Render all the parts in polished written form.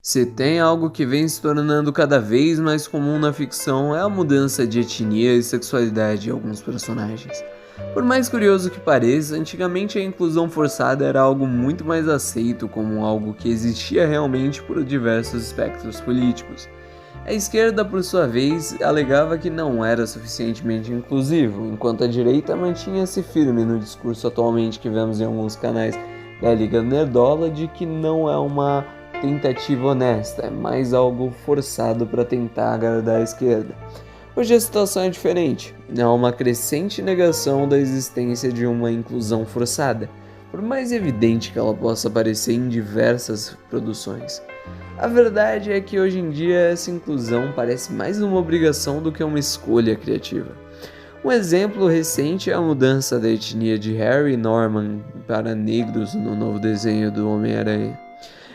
Se tem algo que vem se tornando cada vez mais comum na ficção é a mudança de etnia e sexualidade de alguns personagens. Por mais curioso que pareça, antigamente a inclusão forçada era algo muito mais aceito como algo que existia realmente por diversos espectros políticos. A esquerda, por sua vez, alegava que não era suficientemente inclusivo, enquanto a direita mantinha-se firme no discurso atualmente que vemos em alguns canais da Liga Nerdola de que não é uma tentativa honesta, é mais algo forçado para tentar agradar a esquerda. Hoje a situação é diferente, há uma crescente negação da existência de uma inclusão forçada, por mais evidente que ela possa aparecer em diversas produções. A verdade é que hoje em dia essa inclusão parece mais uma obrigação do que uma escolha criativa. Um exemplo recente é a mudança da etnia de Harry e Norman para negros no novo desenho do Homem-Aranha.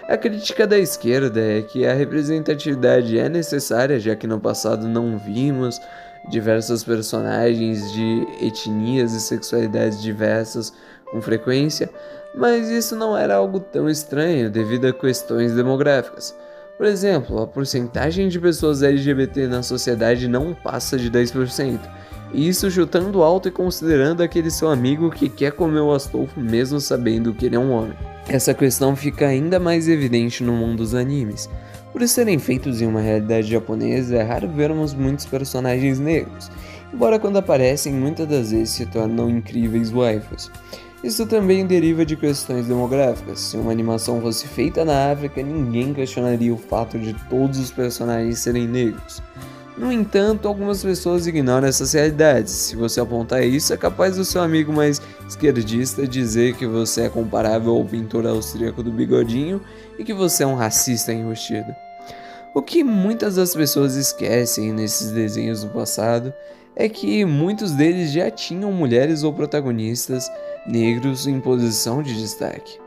A crítica da esquerda é que a representatividade é necessária, já que no passado não vimos diversos personagens de etnias e sexualidades diversas com frequência, mas isso não era algo tão estranho devido a questões demográficas. Por exemplo, a porcentagem de pessoas LGBT na sociedade não passa de 10%, e isso chutando alto e considerando aquele seu amigo que quer comer o Astolfo mesmo sabendo que ele é um homem. Essa questão fica ainda mais evidente no mundo dos animes. Por serem feitos em uma realidade japonesa, é raro vermos muitos personagens negros, embora quando aparecem muitas das vezes se tornam incríveis waifus. Isso também deriva de questões demográficas. Se uma animação fosse feita na África, ninguém questionaria o fato de todos os personagens serem negros. No entanto, algumas pessoas ignoram essas realidades. Se você apontar isso, é capaz do seu amigo mais esquerdista dizer que você é comparável ao pintor austríaco do bigodinho e que você é um racista enrustido. O que muitas das pessoas esquecem nesses desenhos do passado é que muitos deles já tinham mulheres ou protagonistas negros em posição de destaque.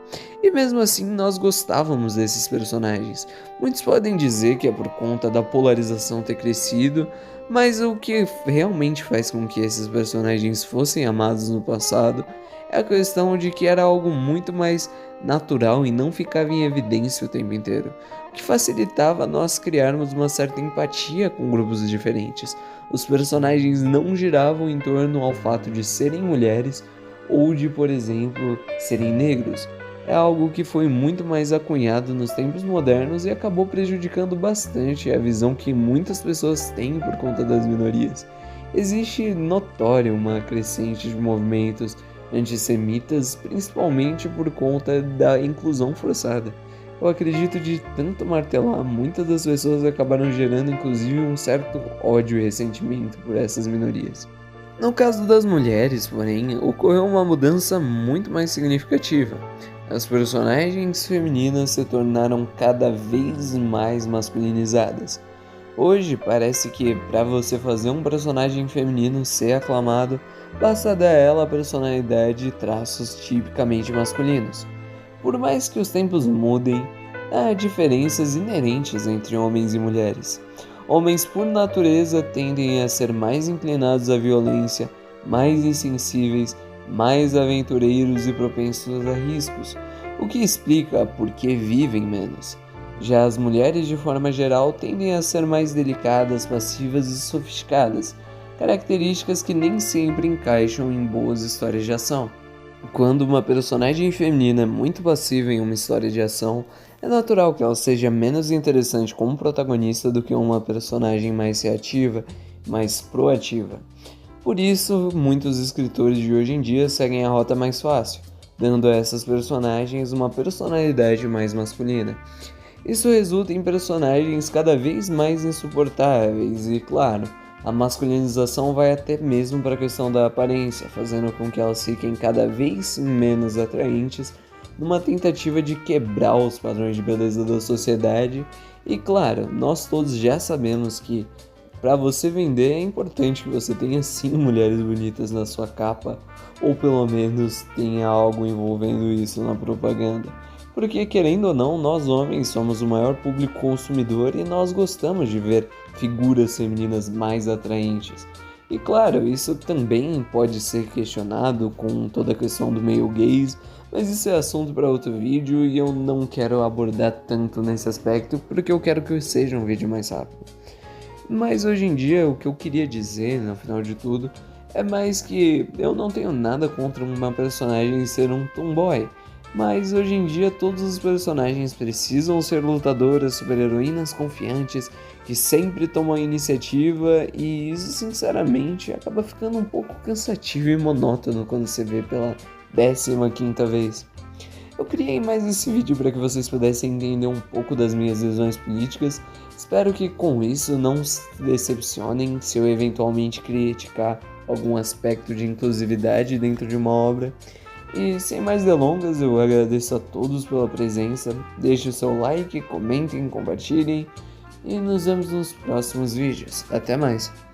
E mesmo assim nós gostávamos desses personagens. Muitos podem dizer que é por conta da polarização ter crescido, mas o que realmente faz com que esses personagens fossem amados no passado é a questão de que era algo muito mais natural e não ficava em evidência o tempo inteiro, o que facilitava nós criarmos uma certa empatia com grupos diferentes. Os personagens não giravam em torno ao fato de serem mulheres ou de, por exemplo, serem negros. É algo que foi muito mais acunhado nos tempos modernos e acabou prejudicando bastante a visão que muitas pessoas têm por conta das minorias. Existe notória uma crescente de movimentos antissemitas, principalmente por conta da inclusão forçada. Eu acredito de tanto martelar, muitas das pessoas acabaram gerando inclusive um certo ódio e ressentimento por essas minorias. No caso das mulheres, porém, ocorreu uma mudança muito mais significativa. As personagens femininas se tornaram cada vez mais masculinizadas. Hoje parece que para você fazer um personagem feminino ser aclamado, basta dar a ela a personalidade e traços tipicamente masculinos. Por mais que os tempos mudem, há diferenças inerentes entre homens e mulheres. Homens, por natureza, tendem a ser mais inclinados à violência, mais insensíveis, mais aventureiros e propensos a riscos, o que explica por que vivem menos. Já as mulheres, de forma geral, tendem a ser mais delicadas, passivas e sofisticadas, características que nem sempre encaixam em boas histórias de ação. Quando uma personagem feminina é muito passiva em uma história de ação, é natural que ela seja menos interessante como protagonista do que uma personagem mais reativa, mais proativa. Por isso, muitos escritores de hoje em dia seguem a rota mais fácil, dando a essas personagens uma personalidade mais masculina. Isso resulta em personagens cada vez mais insuportáveis e, claro, a masculinização vai até mesmo para a questão da aparência, fazendo com que elas fiquem cada vez menos atraentes numa tentativa de quebrar os padrões de beleza da sociedade. E claro, nós todos já sabemos que para você vender é importante que você tenha sim mulheres bonitas na sua capa, ou pelo menos tenha algo envolvendo isso na propaganda. Porque querendo ou não, nós homens somos o maior público consumidor e nós gostamos de ver figuras femininas mais atraentes. E claro, isso também pode ser questionado com toda a questão do male gaze, Mas isso é assunto para outro vídeo e eu não quero abordar tanto nesse aspecto porque eu quero que seja um vídeo mais rápido. Mas hoje em dia o que eu queria dizer, no final de tudo, é mais que eu não tenho nada contra uma personagem ser um tomboy. Mas hoje em dia todos os personagens precisam ser lutadoras, super-heroínas confiantes, que sempre tomam a iniciativa, e isso sinceramente acaba ficando um pouco cansativo e monótono quando você vê pela 15ª vez. Eu criei mais esse vídeo para que vocês pudessem entender um pouco das minhas visões políticas. Espero que com isso não se decepcionem se eu eventualmente criticar algum aspecto de inclusividade dentro de uma obra. E sem mais delongas, eu agradeço a todos pela presença. Deixe o seu like, comentem, compartilhem e nos vemos nos próximos vídeos. Até mais!